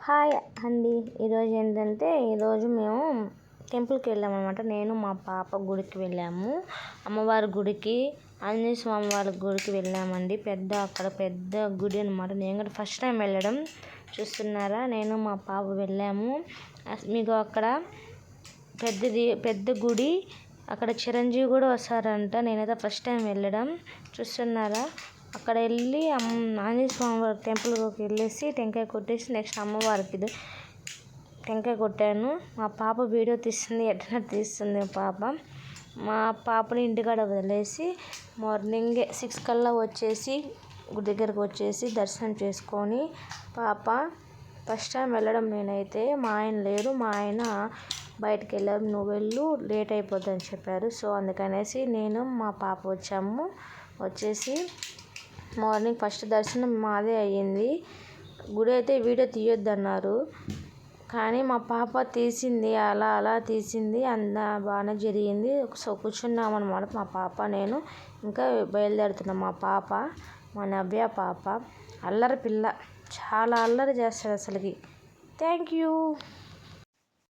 Hi అండి. ఈరోజు ఏంటంటే మేము టెంపుల్కి వెళ్ళామన్నమాట. నేను మా పాప గుడికి వెళ్ళాము. అమ్మవారి గుడికి, ఆంజనేయ స్వామి వారి గుడికి వెళ్ళామండి. అక్కడ పెద్ద గుడి అనమాట. నేను కూడా ఫస్ట్ టైం వెళ్ళడం. చూస్తున్నారా, నేను మా పాప వెళ్ళాము. మీకు అక్కడ పెద్ద గుడి, అక్కడ చిరంజీవి కూడా వస్తారంట. నేనైతే ఫస్ట్ టైం వెళ్ళడం. చూస్తున్నారా, అక్కడ వెళ్ళి ఆంజనేయ స్వామి వారి టెంపుల్కి వెళ్ళేసి టెంకాయ కొట్టేసి నెక్స్ట్ అమ్మవారికి టెంకాయ కొట్టాను. మా పాప వీడియో తీస్తుంది, ఎట్లా తీస్తుంది మా పాపని ఇంటికాడ వదిలేసి మార్నింగే 6 కల్లా వచ్చేసి గుడి దగ్గరకు వచ్చేసి దర్శనం చేసుకొని పాప ఫస్ట్ టైం వెళ్ళడం. నేనైతే మా ఆయన లేరు, మా ఆయన బయటకు వెళ్ళారు. నువ్వు వెళ్ళు, లేట్ అయిపోద్దని చెప్పారు. సో అందుకనేసి నేను మా పాప వచ్చేసి మార్నింగ్ ఫస్ట్ దర్శనం మాదే అయ్యింది. గుడి అయితే వీడియో తీయొద్దన్నారు, కానీ మా పాప తీసింది. అలా తీసింది. బాగానే జరిగింది. సో కూర్చున్నామన్నమాట మా పాప నేను. ఇంకా బయలుదేరుతున్నాం. మా నవ్య పాప అల్లరి పిల్ల, చాలా అల్లరి చేస్తుంది అసలుకి. Thank you.